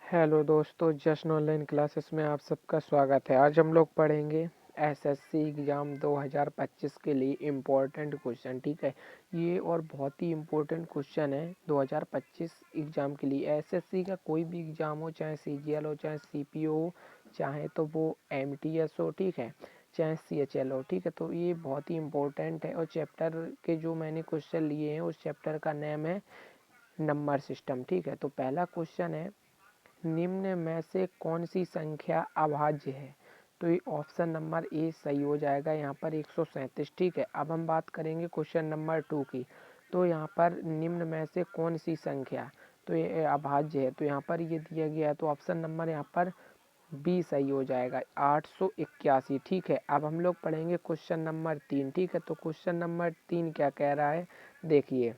Hello दोस्तों, जश्न online classes में आप सबका स्वागत है। आज हम लोग पढ़ेंगे एसएससी एग्ज़ाम 2025 के लिए इम्पोर्टेंट क्वेश्चन। ठीक है, ये और बहुत ही इम्पोर्टेंट क्वेश्चन है 2025 एग्ज़ाम के लिए। एसएससी का कोई भी एग्ज़ाम हो, चाहे सीजीएल हो, चाहे सीपीओ हो, चाहे तो वो एमटीएस हो, ठीक है, चाहे सीएचएल हो, ठीक है। तो ये बहुत ही इम्पोर्टेंट है। और चैप्टर के जो मैंने क्वेश्चन लिए हैं उस चैप्टर का नेम है नंबर सिस्टम। ठीक है, तो पहला क्वेश्चन है, निम्न में से कौन सी संख्या अभाज्य है? तो ये ऑप्शन नंबर ए सही हो जाएगा, यहाँ पर 137। ठीक है, अब हम बात करेंगे क्वेश्चन नंबर 2 की। तो यहाँ पर निम्न में से कौन सी संख्या, तो ये अभाज्य है, तो यहाँ पर ये दिया गया है, तो ऑप्शन नंबर यहाँ पर बी सही हो जाएगा, 881। ठीक है, अब हम लोग पढ़ेंगे क्वेश्चन नंबर 3। ठीक है, तो क्वेश्चन नंबर 3 क्या कह रहा है, देखिए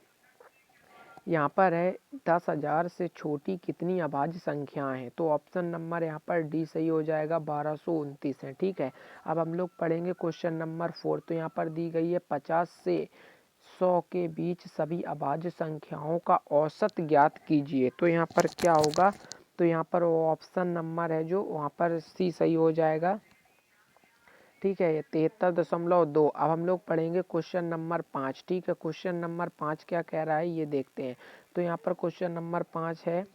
यहाँ पर है 10,000 से छोटी कितनी अभाज्य संख्याएं हैं? तो ऑप्शन नंबर यहाँ पर डी सही हो जाएगा, 1229 है। ठीक है, अब हम लोग पढ़ेंगे क्वेश्चन नंबर 4। तो यहाँ पर दी गई है 50 से 100 के बीच सभी अभाज्य संख्याओं का औसत ज्ञात कीजिए। तो यहाँ पर क्या होगा, तो यहाँ पर ऑप्शन नंबर है जो वहाँ पर सी सही हो जाएगा। ठीक है, 73.2। अब हम लोग पढ़ेंगे क्वेश्चन नंबर 5। ठीक है, क्वेश्चन नंबर 5 क्या कह रहा है ये देखते हैं। तो यहाँ पर क्वेश्चन नंबर 5 है,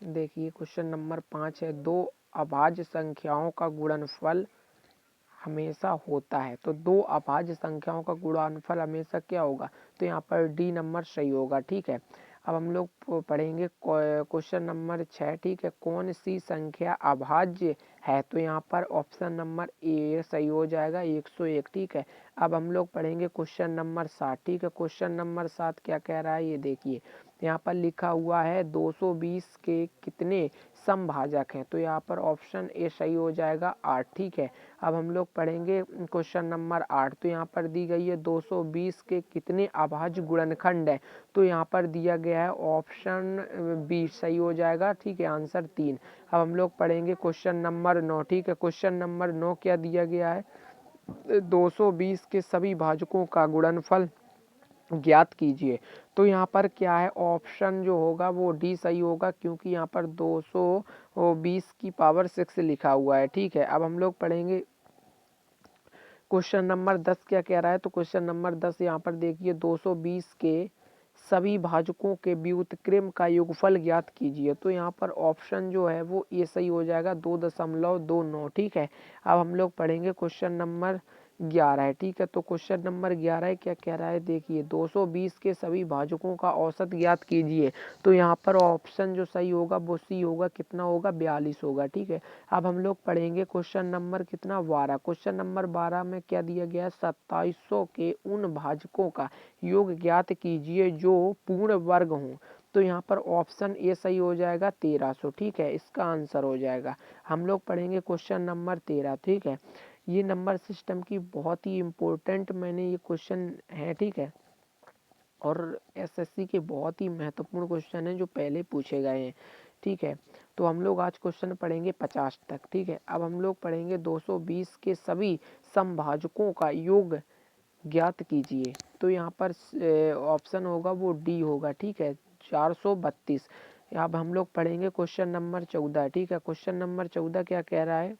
देखिए क्वेश्चन नंबर 5 है, दो अभाज्य संख्याओं का गुणनफल हमेशा होता है। तो दो अभाज्य संख्याओं का गुणनफल हमेशा क्या होगा, तो यहाँ पर डी नंबर सही होगा। ठीक है, अब हम लोग पढ़ेंगे क्वेश्चन नंबर 6। ठीक है, कौन सी संख्या अभाज्य है? तो यहाँ पर ऑप्शन नंबर ए सही हो जाएगा, 101। ठीक है, अब हम लोग पढ़ेंगे क्वेश्चन नंबर 7। ठीक है, क्वेश्चन नंबर 7 क्या कह रहा है ये देखिए, यहाँ पर लिखा हुआ है 220 के कितने समभाजक हैं? तो यहाँ पर ऑप्शन ए सही हो जाएगा, 8। ठीक है, अब हम लोग पढ़ेंगे क्वेश्चन नंबर 8। तो यहाँ पर दी गई है 220 के कितने अभाज्य गुणनखंड है? तो यहाँ पर दिया गया है ऑप्शन बी सही हो जाएगा। ठीक है, आंसर 3। अब हम लोग पढ़ेंगे क्वेश्चन नंबर 9। ठीक है, क्वेश्चन नंबर 9 क्या दिया गया है, 220 के सभी भाजकों का गुणनफल ज्ञात कीजिए। तो यहाँ पर क्या है, ऑप्शन जो होगा वो डी सही होगा, क्योंकि यहाँ पर 220 की पावर 6 लिखा हुआ है। ठीक है, अब हम लोग पढ़ेंगे क्वेश्चन नंबर 10 क्या कह रहा है। तो क्वेश्चन नंबर 10 यहाँ पर देखिए, 220 के सभी भाजकों के व्युत्क्रम का योगफल ज्ञात कीजिए। तो यहाँ पर ऑप्शन जो है वो ये सही हो जाएगा, 2.29। ठीक है, अब हम लोग पढ़ेंगे क्वेश्चन नंबर 11 है। ठीक है, तो क्वेश्चन नंबर 11 क्या कह रहा है, देखिए 220 के सभी भाजकों का औसत ज्ञात कीजिए। तो यहाँ पर ऑप्शन जो सही होगा वो सी होगा, कितना होगा, 42 होगा। ठीक है, अब हम लोग पढ़ेंगे क्वेश्चन नंबर कितना, 12। क्वेश्चन नंबर 12 में क्या दिया गया है, 2700 के उन भाजकों का योग ज्ञात कीजिए जो पूर्ण वर्ग हों। तो यहाँ पर ऑप्शन ए सही हो जाएगा, 1300। ठीक है, इसका आंसर हो जाएगा। हम लोग पढ़ेंगे क्वेश्चन नंबर 13। ठीक है, ये नंबर सिस्टम की बहुत ही इम्पोर्टेंट मैंने ये क्वेश्चन है। ठीक है, और एसएससी के बहुत ही महत्वपूर्ण क्वेश्चन हैं जो पहले पूछे गए हैं। ठीक है, तो हम लोग आज क्वेश्चन पढ़ेंगे 50 तक। ठीक है, अब हम लोग पढ़ेंगे 220 के सभी समभाजकों का योग ज्ञात कीजिए। तो यहाँ पर ऑप्शन होगा वो डी होगा। ठीक है, 432। अब हम लोग पढ़ेंगे क्वेश्चन नंबर 14। ठीक है, क्वेश्चन नंबर 14 क्या कह रहा है,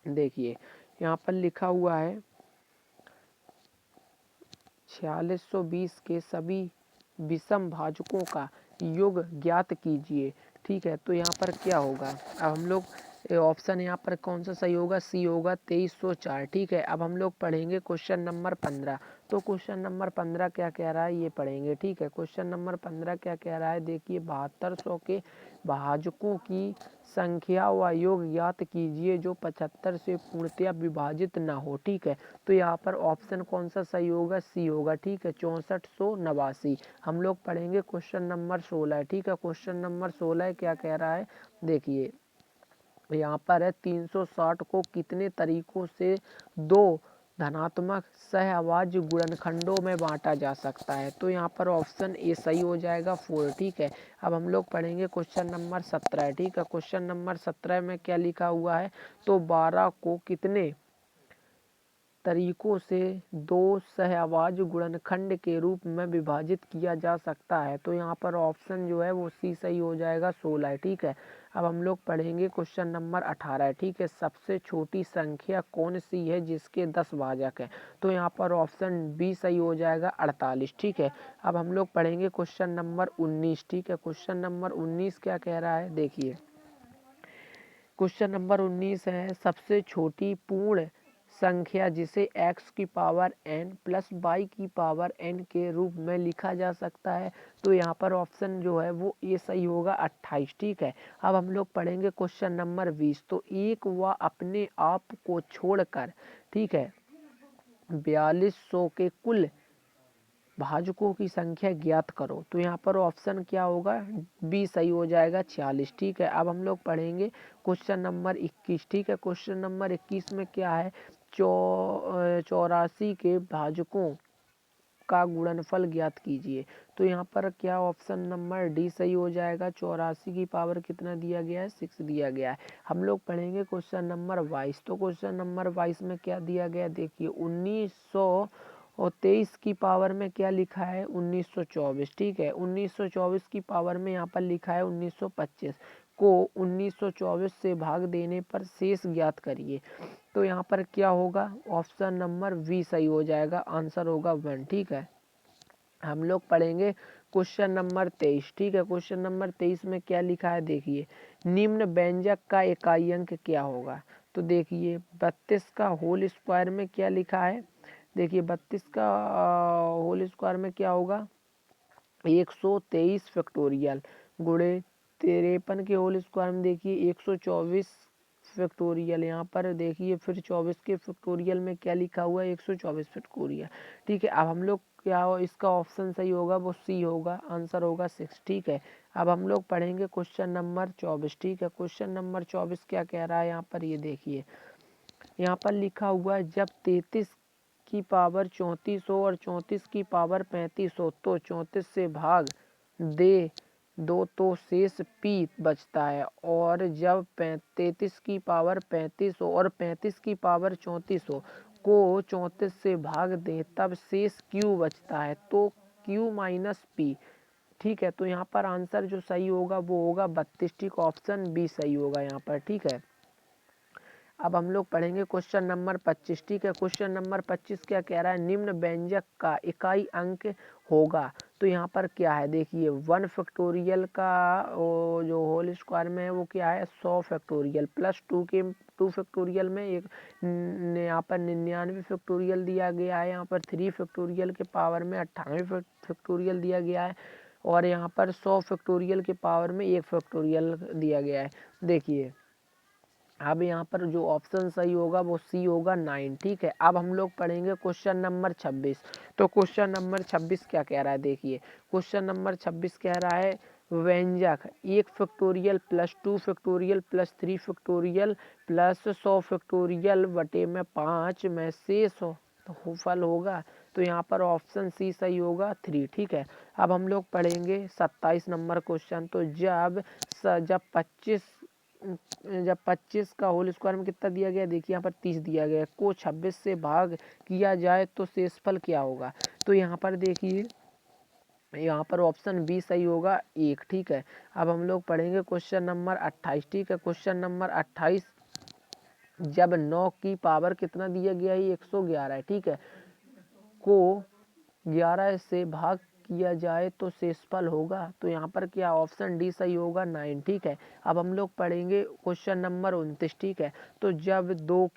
देखिए यहाँ पर लिखा हुआ है 4620 के सभी विषम भाजकों का योग ज्ञात कीजिए। ठीक है, तो यहाँ पर क्या होगा, अब हम लोग ऑप्शन यहाँ पर कौन सा सही होगा, सी होगा, 2304। ठीक है, अब हम लोग पढ़ेंगे क्वेश्चन नंबर 15। तो क्वेश्चन नंबर 15 क्या कह रहा है ये पढ़ेंगे। ठीक है, क्वेश्चन नंबर 15 क्या कह रहा है, देखिए 7200 के भाजकों की संख्या व योग ज्ञात कीजिए जो 75 से पूर्णतया विभाजित न हो। ठीक है, तो यहाँ पर ऑप्शन कौन सा सही होगा, सी होगा। ठीक है, 6489। हम लोग पढ़ेंगे क्वेश्चन नंबर 16। ठीक है, क्वेश्चन नंबर 16 क्या कह रहा है, देखिए यहाँ पर है 360 को कितने तरीकों से दो धनात्मक सहअभाज्य गुणनखंडों में बांटा जा सकता है? तो यहाँ पर ऑप्शन ए सही हो जाएगा, 4। ठीक है, अब हम लोग पढ़ेंगे क्वेश्चन नंबर 17। ठीक है, क्वेश्चन नंबर 17 में क्या लिखा हुआ है, तो 12 को कितने तरीकों से दो सहअभाज्य गुणनखंड के रूप में विभाजित किया जा सकता है। तो यहाँ पर ऑप्शन जो है वो सी सही हो जाएगा, 16 है। ठीक है, अब हम लोग पढ़ेंगे क्वेश्चन नंबर 18। ठीक है, सबसे छोटी संख्या कौन सी है जिसके 10 भाजक हैं? तो यहाँ पर ऑप्शन बी सही हो जाएगा, 48। ठीक है, अब हम लोग पढ़ेंगे क्वेश्चन नंबर 19। ठीक है, क्वेश्चन नंबर 19 क्या कह रहा है, देखिए क्वेश्चन नंबर 19 है, सबसे छोटी पूर्ण संख्या जिसे x की पावर n प्लस y की पावर n के रूप में लिखा जा सकता है। तो यहाँ पर ऑप्शन जो है वो ये सही होगा, 28। ठीक है, अब हम लोग पढ़ेंगे क्वेश्चन नंबर 20। तो एक व अपने आप को छोड़कर, ठीक है, 4200 के कुल भाजकों की संख्या ज्ञात करो। तो यहाँ पर ऑप्शन क्या होगा, बी सही हो जाएगा, 46। ठीक है, अब हम लोग पढ़ेंगे क्वेश्चन नंबर 21। ठीक है, क्वेश्चन नंबर 21 में क्या है, 84 के भाजकों का गुणनफल ज्ञात कीजिए। तो यहाँ पर क्या ऑप्शन नंबर डी सही हो जाएगा, 84 की पावर कितना दिया गया है, 6 दिया गया है। हम लोग पढ़ेंगे क्वेश्चन नंबर 22। तो क्वेश्चन नंबर 22 में क्या दिया गया, देखिए 1923 की पावर में क्या लिखा है, 1924। ठीक है, 1924 की पावर में यहाँ पर लिखा है 1925 को 1924 से भाग देने पर शेष ज्ञात करिए। तो यहाँ पर क्या होगा, ऑप्शन नंबर बी सही हो जाएगा, आंसर होगा 1। ठीक है, हम लोग पढ़ेंगे क्वेश्चन नंबर 23। ठीक है, क्वेश्चन नंबर 23 में क्या लिखा है, देखिए निम्न व्यंजक का इकाई अंक क्या होगा। तो देखिए 32 का होल स्क्वायर में क्या लिखा है, देखिए 32 का होल स्क्वायर में क्या होगा, 123 फैक्टोरियल गुणे 53 के होल स्क्वायर में देखिए 124 फैक्टोरियल। यहाँ पर देखिए फिर 24 के फैक्टोरियल में क्या लिखा हुआ है, 124 फैक्टोरियल। ठीक है, अब हम लोग क्या हो, इसका ऑप्शन सही होगा वो सी होगा, आंसर होगा 6। ठीक है, अब हम लोग पढ़ेंगे क्वेश्चन नंबर 24। ठीक है, क्वेश्चन नंबर 24 क्या कह रहा है, यहाँ पर ये देखिए यहाँ पर लिखा हुआ है, जब 33 की पावर 34 हो और 34 की पावर 35 हो तो 34 से भाग दे दो तो शेष p बचता है, और जब 33 की पावर 35 हो और 35 की पावर 34 हो को 34 से भाग दें तब शेष q बचता है, तो q माइनस p। ठीक है, तो यहाँ पर आंसर जो सही होगा वो होगा 32। ठीक, ऑप्शन बी सही होगा यहाँ पर। ठीक है, अब हम लोग पढ़ेंगे क्वेश्चन नंबर 25। ठीक है, क्वेश्चन नंबर 25 क्या कह रहा है, निम्न व्यंजक का इकाई अंक होगा। तो यहाँ पर क्या है, देखिए 1 फैक्टोरियल का जो होल स्क्वायर में है वो क्या है, 100 फैक्टोरियल प्लस 2 फैक्टोरियल में एक यहाँ पर 99 फैक्टोरियल दिया गया है। यहाँ पर 3 फैक्टोरियल के पावर में 98 फैक्टोरियल दिया गया है, और यहाँ पर 100 फैक्टोरियल के पावर में 1 फैक्टोरियल दिया गया है। देखिए अब यहाँ पर जो ऑप्शन सही होगा वो सी होगा, 9। ठीक है, अब हम लोग पढ़ेंगे क्वेश्चन नंबर 26। तो क्वेश्चन नंबर 26 क्या कह रहा है, देखिए क्वेश्चन नंबर 26 कह रहा है, व्यंजक 1 factorial plus 2 factorial plus 3 factorial plus 100 factorial बटे में 5 में शेष फल होगा। तो यहाँ पर ऑप्शन सी सही होगा, 3। ठीक है, अब हम लोग पढ़ेंगे 27 नंबर क्वेश्चन। तो जब 25 का होल स्क्वायर में कितना दिया गया, देखिए यहाँ पर 30 दिया गया है, को 26 से भाग किया जाए तो शेषफल क्या होगा। तो यहाँ पर देखिए यहाँ पर ऑप्शन बी सही होगा, 1। ठीक है, अब हम लोग पढ़ेंगे क्वेश्चन नंबर 28। ठीक है, क्वेश्चन नंबर 28, जब 9 की पावर कितना दिया गया है, 111 है। ठीक है, को 11 से भाग किया जाए तो शेषफल होगा। तो यहाँ पर क्या ऑप्शन डी सही होगा, 9। ठीक है, अब हम लोग पढ़ेंगे क्वेश्चन नंबर 29। ठीक है, तो जब 2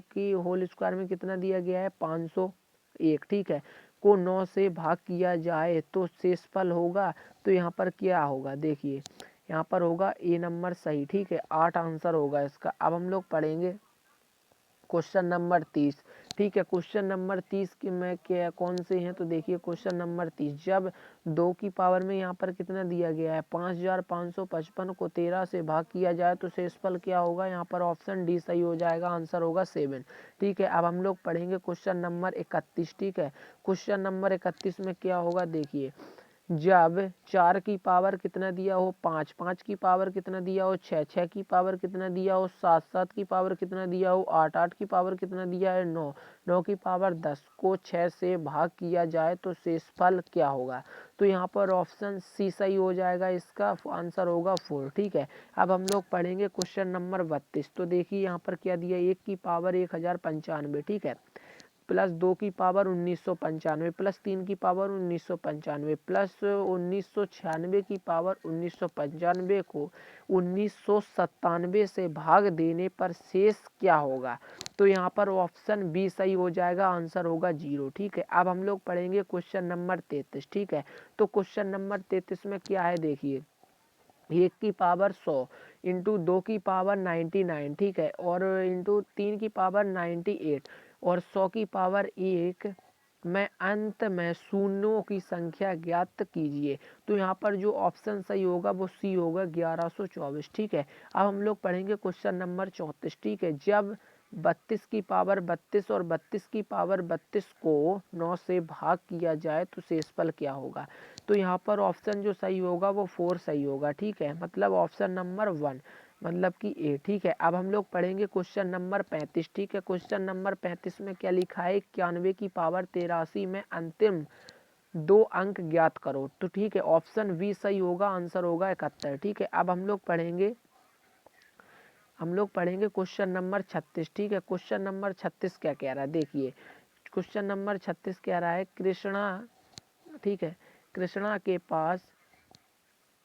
की होल स्क्वायर में कितना दिया गया है, 501। ठीक है, को 9 से भाग किया जाए तो शेषफल होगा। तो यहाँ पर क्या होगा, देखिए यहाँ पर होगा ए नंबर सही। ठीक है, 8 आंसर होगा इसका। अब हम लोग पढ़ेंगे क्वेश्चन नंबर 30। ठीक है, क्वेश्चन नंबर 30 के में क्या कौन से हैं, तो देखिए क्वेश्चन नंबर 30, जब 2 की पावर में यहाँ पर कितना दिया गया है, 5555 को 13 से भाग किया जाए तो शेषफल क्या होगा। यहाँ पर ऑप्शन डी सही हो जाएगा, आंसर होगा 7। ठीक है, अब हम लोग पढ़ेंगे क्वेश्चन नंबर 31। ठीक है, क्वेश्चन नंबर 31 में क्या होगा, देखिए जब 4 की पावर कितना दिया हो 5, 5 की पावर कितना दिया हो 6, 6 की पावर कितना दिया हो 7, 7 की पावर कितना दिया हो 8, 8 की पावर कितना दिया है 9, 9 की पावर 10 को 6 से भाग किया जाए तो शेषफल क्या होगा। तो यहाँ पर ऑप्शन सी सही हो जाएगा, इसका आंसर होगा 4। ठीक है, अब हम लोग पढ़ेंगे क्वेश्चन नंबर 32। तो देखिए यहाँ पर क्या दिया, 1 की पावर 1095, ठीक है, प्लस 2 की पावर 1995 प्लस 3 की पावर 1995 प्लस 1996 की पावर 1995 को 1997 से भाग देने पर शेष क्या होगा। तो यहाँ पर ऑप्शन बी सही हो जाएगा, आंसर होगा 0। ठीक है, अब हम लोग पढ़ेंगे क्वेश्चन नंबर 33। ठीक है, तो क्वेश्चन नंबर 33 में क्या है देखिए, 1 की पावर 100 इंटू 2 की पावर 99, ठीक है, और इंटू 3 की पावर 98 और 100 की पावर 1 में अंत में शून्यों की संख्या ज्ञात कीजिए। तो यहाँ पर जो ऑप्शन सही होगा वो सी होगा, 1124। ठीक है, अब हम लोग पढ़ेंगे क्वेश्चन नंबर 34। ठीक है, जब 32 की पावर 32 और 32 की पावर 32 को 9 से भाग किया जाए तो शेषफल क्या होगा। तो यहाँ पर ऑप्शन जो सही होगा वो 4 सही होगा। ठीक है, मतलब ऑप्शन नंबर 1 मतलब कि ए। ठीक है, अब हम लोग पढ़ेंगे क्वेश्चन नंबर 35। ठीक है, क्वेश्चन नंबर 35 में क्या लिखा है, 91 की पावर 83 में अंतिम 2 अंक ज्ञात करो। तो ठीक है, ऑप्शन बी सही होगा, आंसर होगा 71। ठीक है, अब हम लोग पढ़ेंगे क्वेश्चन नंबर 36। ठीक है, क्वेश्चन नंबर 36 क्या कह रहा है देखिए, क्वेश्चन नंबर 36 कह रहा है कृष्णा, ठीक है, कृष्णा के पास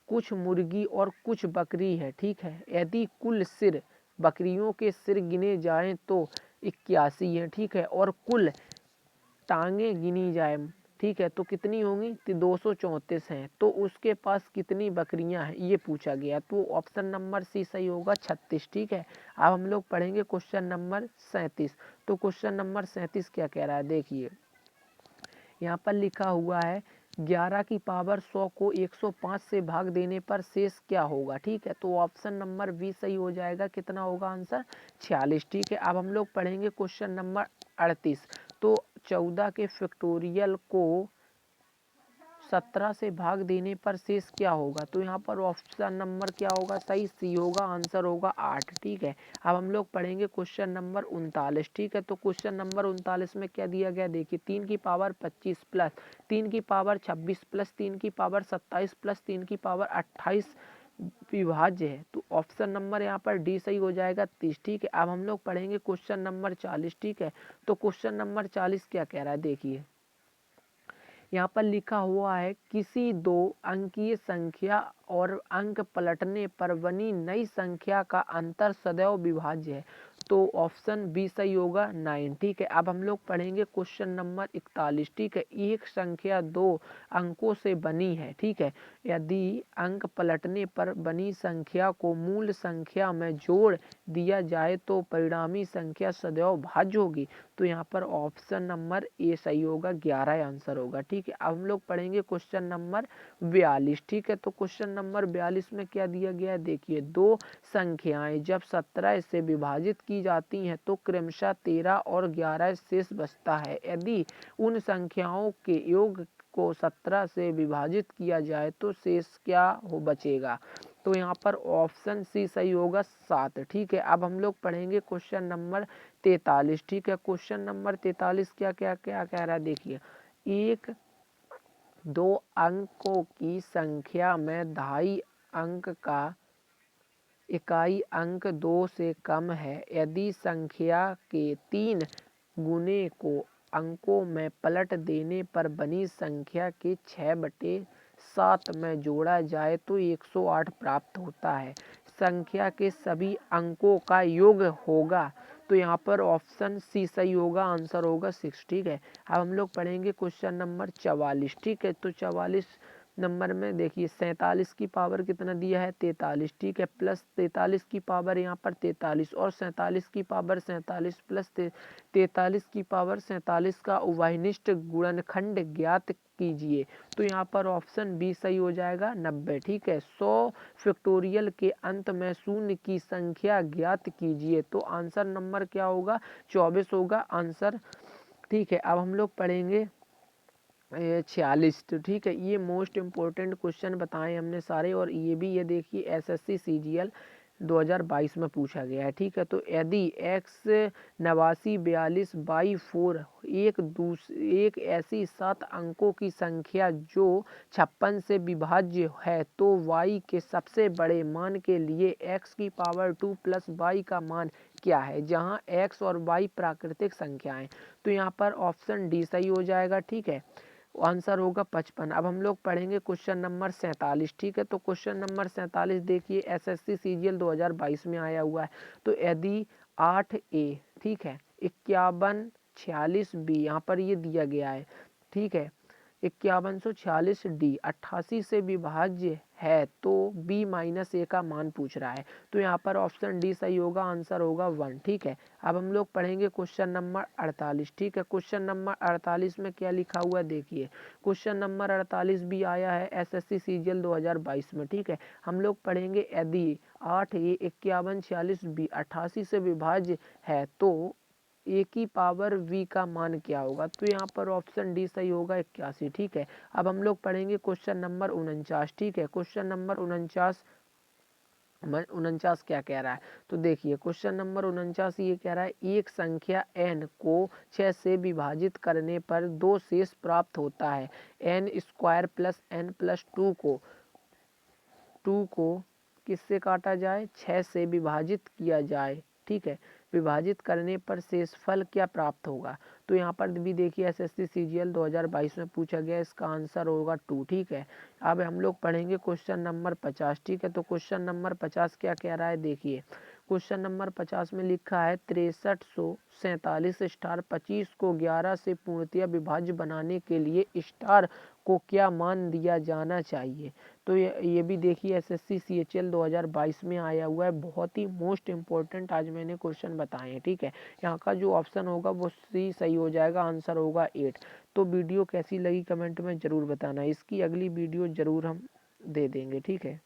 कुछ मुर्गी और कुछ बकरी है। ठीक है, यदि कुल सिर बकरियों के सिर गिने जाएं तो 81 है। ठीक है, और कुल टांगे गिनी जाए, ठीक है, तो कितनी होंगी, तो 234 हैं। तो उसके पास कितनी बकरियां हैं ये पूछा गया, तो ऑप्शन नंबर सी सही होगा, 36। ठीक है, अब हम लोग पढ़ेंगे क्वेश्चन नंबर 37। तो क्वेश्चन नंबर 37 क्या कह रहा है देखिए, यहाँ पर लिखा हुआ है 11 की पावर 100 को 105 से भाग देने पर शेष क्या होगा। ठीक है, तो ऑप्शन नंबर बी सही हो जाएगा, कितना होगा आंसर, 46। ठीक है, अब हम लोग पढ़ेंगे क्वेश्चन नंबर 38। तो 14 के फैक्टोरियल को 17 से भाग देने पर शेष क्या होगा। तो यहाँ पर ऑप्शन नंबर क्या होगा, सही सी होगा, आंसर होगा 8। ठीक है, अब हम लोग पढ़ेंगे क्वेश्चन नंबर 39। ठीक है, तो क्वेश्चन नंबर 39 में क्या दिया गया देखिए, 3 की पावर 25 प्लस 3 की पावर 26 प्लस 3 की पावर 27 प्लस 3 की पावर 28 विभाज्य है। तो ऑप्शन नंबर यहाँ पर डी सही हो जाएगा, 30। ठीक है, अब हम लोग पढ़ेंगे क्वेश्चन नंबर 40। ठीक है, तो क्वेश्चन नंबर 40 क्या कह रहा है देखिए, यहाँ पर लिखा हुआ है किसी 2 अंकीय संख्या और अंक पलटने पर बनी नई संख्या का अंतर सदैव विभाज्य है। तो ऑप्शन बी सही होगा, 9। ठीक है, अब हम लोग पढ़ेंगे क्वेश्चन नंबर 41। ठीक है, एक संख्या 2 अंकों से बनी है। ठीक है, यदि अंक पलटने पर बनी संख्या को मूल संख्या में जोड़ दिया जाए तो परिणामी संख्या सदैव भाज्य होगी। तो यहाँ पर ऑप्शन नंबर ए सही होगा, 11 आंसर होगा। ठीक है, अब हम लोग पढ़ेंगे क्वेश्चन नंबर 42। ठीक है, तो क्वेश्चन नंबर 42 में क्या दिया गया है देखिए, 2 संख्याएं जब 17 से विभाजित की जाती हैं तो क्रमशः 13 और 11 शेष बचता है। यदि उन संख्याओं के योग को 17 से विभाजित किया जाए तो शेष क्या हो बचेगा। तो यहाँ पर ऑप्शन सी सही होगा, 7। ठीक है, अब हम लोग पढ़ेंगे क्वेश्चन नंबर 43। ठीक है, क्वेश्चन नंबर 43 क्या क्या क्या कह रहा है देखिए, एक 2 अंकों की संख्या में दहाई अंक का इकाई अंक 2 से कम है। यदि संख्या के 3 गुने को अंकों में पलट देने पर बनी संख्या के 6/7 में जोड़ा जाए तो 108 प्राप्त होता है। संख्या के सभी अंकों का योग होगा। तो यहाँ पर ऑप्शन सी सही होगा, आंसर होगा 6। ठीक है, अब हम लोग पढ़ेंगे क्वेश्चन नंबर 44। ठीक है, तो 44 नंबर में देखिए 47 की पावर कितना दिया है, 43। ठीक है, प्लस 43 की पावर यहाँ पर 43 और 47 की पावर 47 प्लस 43 की पावर 47 का उभयनिष्ठ गुणनखंड ज्ञात कीजिए। तो यहाँ पर ऑप्शन बी सही हो जाएगा, 90। ठीक है, 100 फैक्टोरियल के अंत में शून्य की संख्या ज्ञात कीजिए। तो आंसर नंबर क्या होगा, 24 होगा आंसर। ठीक है, अब हम लोग पढ़ेंगे 46। तो ठीक है, ये मोस्ट इम्पोर्टेंट क्वेश्चन बताए हमने सारे, और ये भी ये देखिए एसएससी सीजीएल 2022 में पूछा गया है। ठीक है, तो यदि x 8942/4 एक ऐसी 7 अंकों की संख्या जो 56 से विभाज्य है, तो y के सबसे बड़े मान के लिए x की पावर 2 प्लस y का मान क्या है, जहां x और y प्राकृतिक संख्याएं। तो यहाँ पर ऑप्शन डी सही हो जाएगा। ठीक है, आंसर होगा 55। अब हम लोग पढ़ेंगे क्वेश्चन नंबर 47। ठीक है, तो क्वेश्चन नंबर 47 देखिए एसएससी सीजीएल 2022 में आया हुआ है। तो यदि 8A, ठीक है, 5146B, यहाँ पर ये दिया गया है। ठीक है, 5146D 88 से विभाज्य है, तो B-A का मान पूछ रहा है। तो यहाँ पर ऑप्शन डी सही होगा, आंसर होगा 1। ठीक है, अब हम लोग पढ़ेंगे क्वेश्चन नंबर 48। ठीक है, क्वेश्चन नंबर 48 में क्या लिखा हुआ है देखिए। क्वेश्चन नंबर 48 भी आया है एसएससी सीजीएल 2022 में। ठीक है, हम लोग पढ़ेंगे यदि 8A 5146B 88 से विभाज्य है, तो ए की पावर वी का मान क्या होगा। तो यहाँ पर ऑप्शन डी सही होगा, 81। ठीक है, अब हम लोग पढ़ेंगे क्वेश्चन नंबर 49। ठीक है, क्वेश्चन नंबर 49 क्या कह रहा है। तो देखिए क्वेश्चन नंबर 49 ये कह रहा है एक संख्या n को 6 से विभाजित करने पर 2 शेष प्राप्त होता है। n² प्लस n प्लस 2 को किससे काटा जाए, 6 से विभाजित किया जाए। ठीक है, विभाजित करने पर शेषफल क्या प्राप्त होगा। तो यहाँ पर भी देखिए एसएससी सीजीएल 2022 में पूछा गया, इसका आंसर होगा 2। ठीक है, अब हम लोग पढ़ेंगे क्वेश्चन नंबर 50। ठीक है, तो क्वेश्चन नंबर 50 क्या कह रहा है देखिए। क्वेश्चन नंबर 50 में लिखा है 6347 स्टार 25 को 11 से पूर्णतया विभाज्य बनाने के लिए स्टार को क्या मान दिया जाना चाहिए। तो ये भी देखिए एसएससी सीएचएल 2022 में आया हुआ है। बहुत ही मोस्ट इम्पोर्टेंट आज मैंने क्वेश्चन बताए हैं। ठीक है, यहाँ का जो ऑप्शन होगा वो सी सही हो जाएगा, आंसर होगा 8। तो वीडियो कैसी लगी कमेंट में ज़रूर बताना, इसकी अगली वीडियो ज़रूर हम दे देंगे। ठीक है।